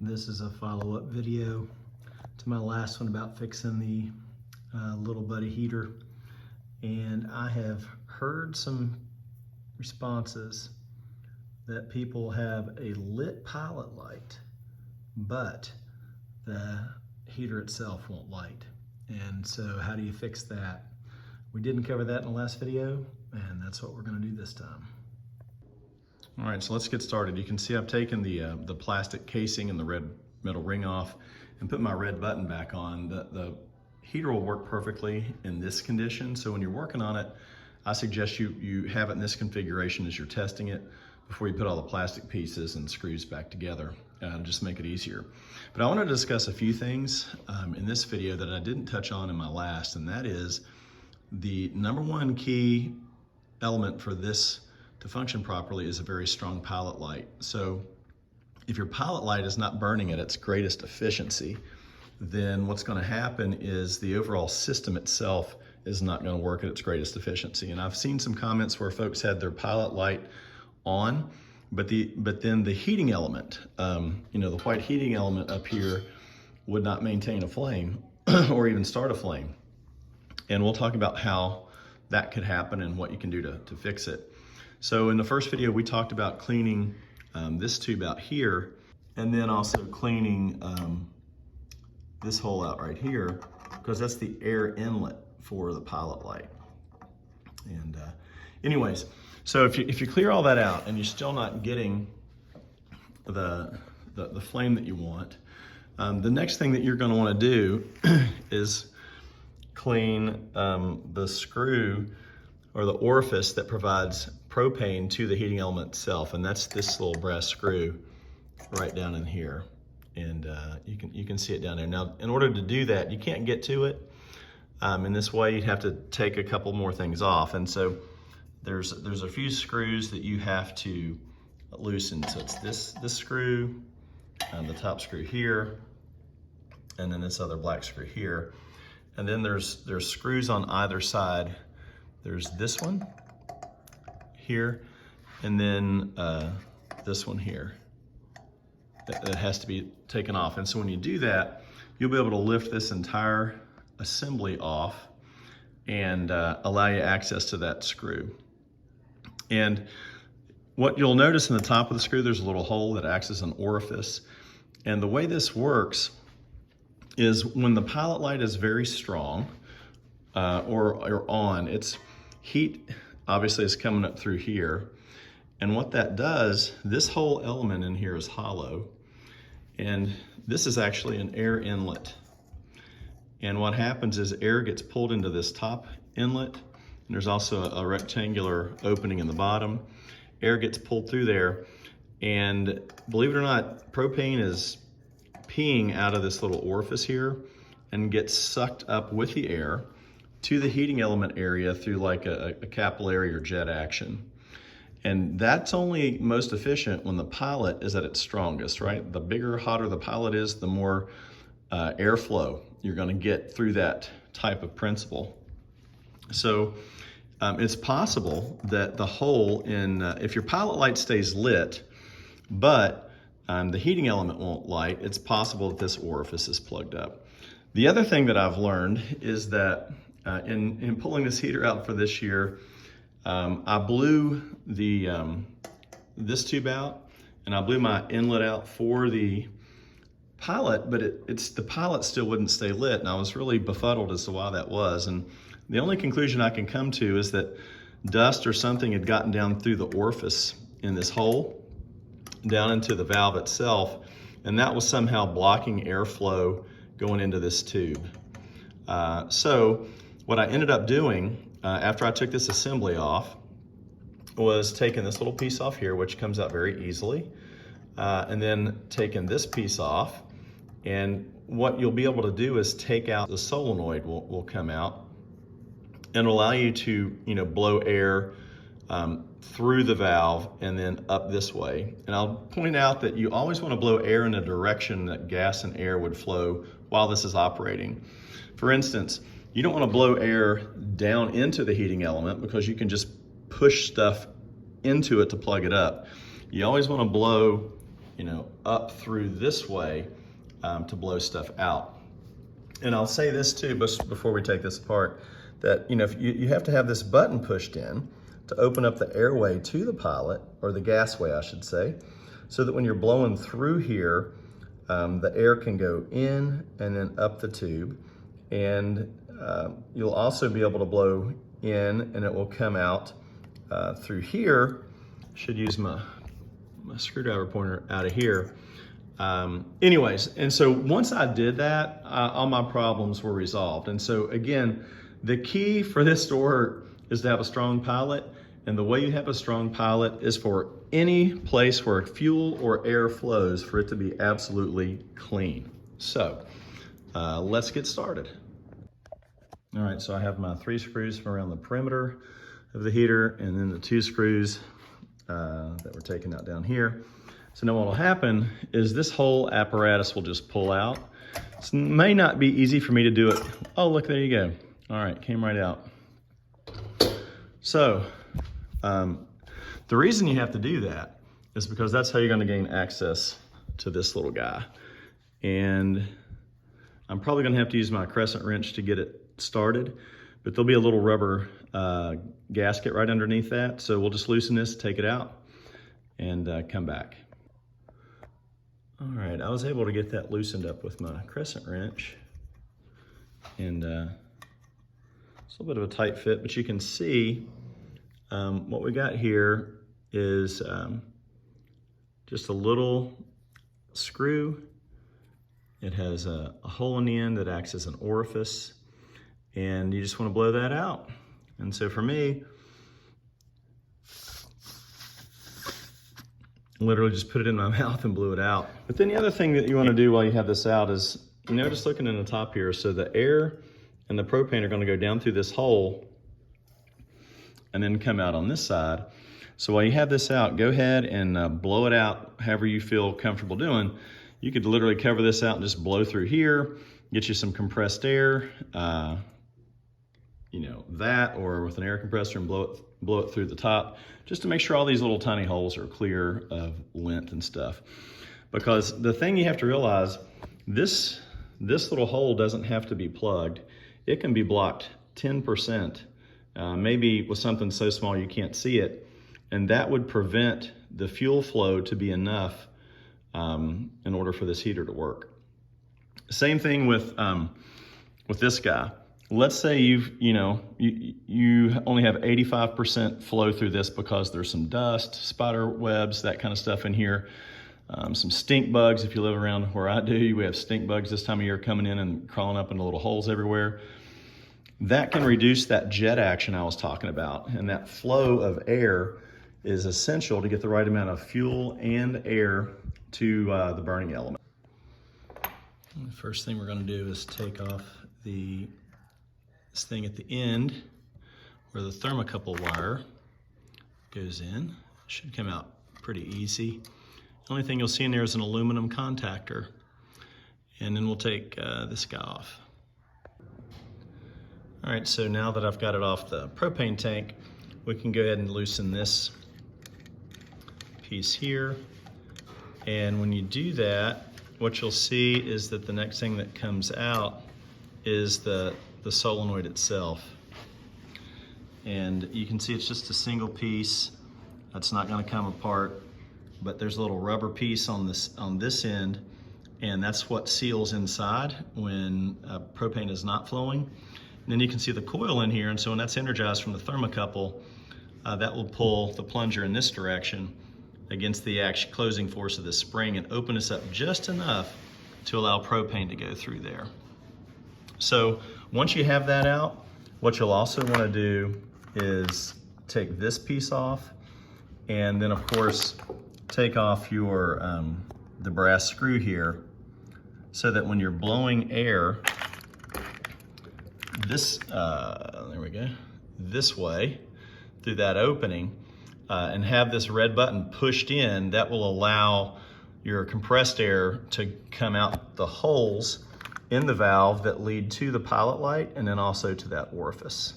This is a follow-up video to my last one about fixing the little buddy heater. And I have heard some responses that people have a lit pilot light, but the heater itself won't light. And so how do you fix that? We didn't cover that in the last video, and that's what we're gonna do this time. All right, so let's get started. You can see I've taken the plastic casing and the red metal ring off and put my red button back on. The heater will work perfectly in this condition, so when you're working on it, I suggest you have it in this configuration as you're testing it before you put all the plastic pieces and screws back together. Just make it easier. But I want to discuss a few things in this video that I didn't touch on in my last, and that is the number one key element for this to function properly is a very strong pilot light. So if your pilot light is not burning at its greatest efficiency, then what's going to happen is the overall system itself is not going to work at its greatest efficiency. And I've seen some comments where folks had their pilot light on, but then the heating element, the white heating element up here would not maintain a flame or even start a flame. And we'll talk about how that could happen and what you can do to fix it. So in the first video, we talked about cleaning this tube out here, and then also cleaning this hole out right here, because that's the air inlet for the pilot light. And anyways, so if you clear all that out and you're still not getting the flame that you want, the next thing that you're going to want to do is clean the screw or the orifice that provides propane to the heating element itself, and that's this little brass screw right down in here. And you can see it down there. Now, in order to do that, you can't get to it in this way. You'd have to take a couple more things off, and so there's a few screws that you have to loosen. So it's this screw, the top screw here, and then this other black screw here. And then there's screws on either side. There's this one here, and then this one here that has to be taken off. And so when you do that, you'll be able to lift this entire assembly off and allow you access to that screw. And what you'll notice in the top of the screw, there's a little hole that acts as an orifice. And the way this works is when the pilot light is very strong or on, its heat obviously is coming up through here. And what that does, this whole element in here is hollow, and this is actually an air inlet. And what happens is air gets pulled into this top inlet, and there's also a rectangular opening in the bottom. Air gets pulled through there, and believe it or not, propane is peeing out of this little orifice here and gets sucked up with the air to the heating element area through like a capillary or jet action. And that's only most efficient when the pilot is at its strongest, right? The bigger, hotter the pilot is, the more airflow you're gonna get through that type of principle. So it's possible that the hole in, if your pilot light stays lit, but the heating element won't light, it's possible that this orifice is plugged up. The other thing that I've learned is that in pulling this heater out for this year, I blew this tube out, and I blew my inlet out for the pilot, but the pilot still wouldn't stay lit, and I was really befuddled as to why that was. And the only conclusion I can come to is that dust or something had gotten down through the orifice in this hole, down into the valve itself, and that was somehow blocking airflow going into this tube. So what I ended up doing after I took this assembly off was taking this little piece off here, which comes out very easily, and then taking this piece off. And what you'll be able to do is take out the solenoid will come out and allow you to blow air through the valve and then up this way. And I'll point out that you always want to blow air in a direction that gas and air would flow while this is operating. For instance, you don't want to blow air down into the heating element because you can just push stuff into it to plug it up. You always want to blow up through this way to blow stuff out. And I'll say this too, before we take this apart, that if you have to have this button pushed in to open up the airway to the pilot, or the gasway I should say, so that when you're blowing through here, the air can go in and then up the tube. And you'll also be able to blow in and it will come out through here. Should use my screwdriver pointer out of here. Anyways, and so once I did that, all my problems were resolved. And so again, the key for this to work is to have a strong pilot. And the way you have a strong pilot is for any place where fuel or air flows, for it to be absolutely clean. So let's get started. All right, so I have my 3 screws from around the perimeter of the heater, and then the 2 screws that we're taking out down here. So now what will happen is this whole apparatus will just pull out. It may not be easy for me to do it. Oh, look, there you go. All right, came right out. So the reason you have to do that is because that's how you're gonna gain access to this little guy. And I'm probably gonna have to use my crescent wrench to get it started, but there'll be a little rubber gasket right underneath that. So we'll just loosen this, take it out, and come back. All right, I was able to get that loosened up with my crescent wrench. And it's a little bit of a tight fit, but you can see what we got here is just a little screw. It has a hole in the end that acts as an orifice, and you just want to blow that out. And so for me, literally just put it in my mouth and blew it out. But then the other thing that you want to do while you have this out is, just looking in the top here, so the air and the propane are going to go down through this hole and then come out on this side. So while you have this out, go ahead and blow it out however you feel comfortable doing. You could literally cover this out and just blow through here, get you some compressed air, that, or with an air compressor, and blow it through the top, just to make sure all these little tiny holes are clear of lint and stuff. Because the thing you have to realize, this little hole doesn't have to be plugged. It can be blocked 10%, maybe with something so small you can't see it, and that would prevent the fuel flow to be enough in order for this heater to work. Same thing with this guy. Let's say you only have 85% flow through this because there's some dust, spider webs, that kind of stuff in here. Some stink bugs. If you live around where I do, we have stink bugs this time of year coming in and crawling up into little holes everywhere. That can reduce that jet action I was talking about, and that flow of air is essential to get the right amount of fuel and air to the burning element. The first thing we're going to do is take off this thing at the end where the thermocouple wire goes in. Should come out pretty easy. The only thing you'll see in there is an aluminum contactor, and then we'll take this guy off. All right, so now that I've got it off the propane tank, we can go ahead and loosen this piece here. And when you do that, what you'll see is that the next thing that comes out is the solenoid itself. And you can see it's just a single piece. That's not gonna come apart, but there's a little rubber piece on this end, and that's what seals inside when propane is not flowing. And then you can see the coil in here, and so when that's energized from the thermocouple, that will pull the plunger in this direction against the closing force of the spring and open us up just enough to allow propane to go through there. So once you have that out, what you'll also want to do is take this piece off, and then of course take off your the brass screw here, so that when you're blowing air there we go, this way through that opening, and have this red button pushed in, that will allow your compressed air to come out the holes in the valve that lead to the pilot light, and then also to that orifice.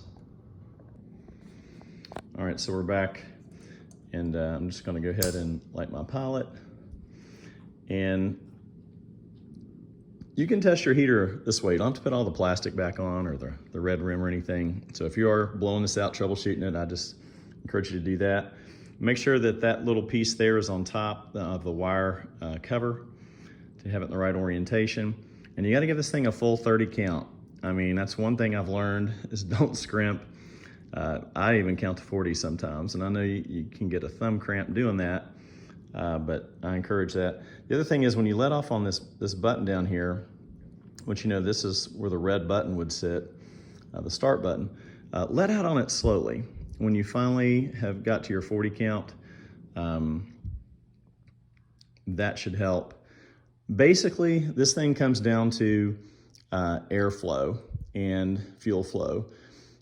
All right, so we're back, and I'm just gonna go ahead and light my pilot. And you can test your heater this way. You don't have to put all the plastic back on or the red rim or anything. So if you are blowing this out, troubleshooting it, I just encourage you to do that. Make sure that that little piece there is on top of the wire cover to have it in the right orientation. And you got to give this thing a full 30 count. I mean, that's one thing I've learned is don't scrimp. I even count to 40 sometimes, and I know you can get a thumb cramp doing that, but I encourage that. The other thing is when you let off on this button down here, which you know this is where the red button would sit, the start button, let out on it slowly. When you finally have got to your 40 count, that should help. Basically, this thing comes down to airflow and fuel flow.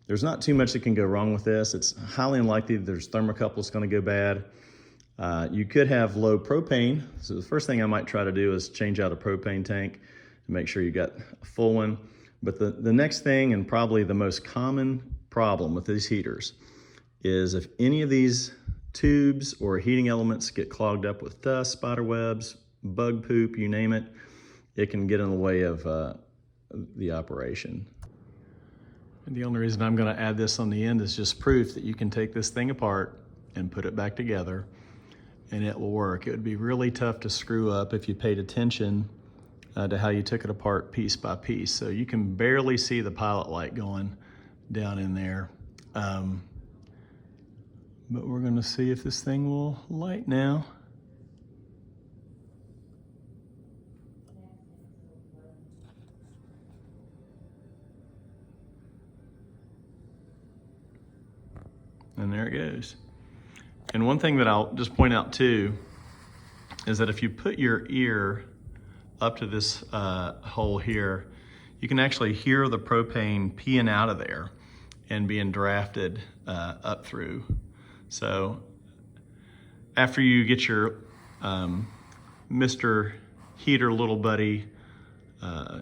There's not too much that can go wrong with this. It's highly unlikely that there's thermocouple that's going to go bad. You could have low propane. So the first thing I might try to do is change out a propane tank to make sure you got a full one. But the next thing, and probably the most common problem with these heaters, is if any of these tubes or heating elements get clogged up with dust, spider webs, bug poop, you name it, it can get in the way of the operation. And the only reason I'm going to add this on the end is just proof that you can take this thing apart and put it back together and it will work. It would be really tough to screw up if you paid attention to how you took it apart piece by piece. So you can barely see the pilot light going down in there. But we're going to see if this thing will light now. And there it goes. And one thing that I'll just point out too is that if you put your ear up to this hole here, you can actually hear the propane peeing out of there and being drafted up through. So after you get your Mr. Heater Little Buddy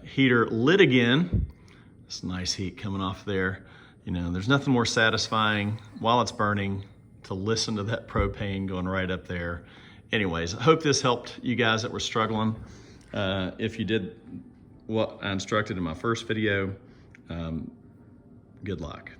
heater lit again, this nice heat coming off there, you know, there's nothing more satisfying while it's burning to listen to that propane going right up there. Anyways, I hope this helped you guys that were struggling. If you did what I instructed in my first video, good luck.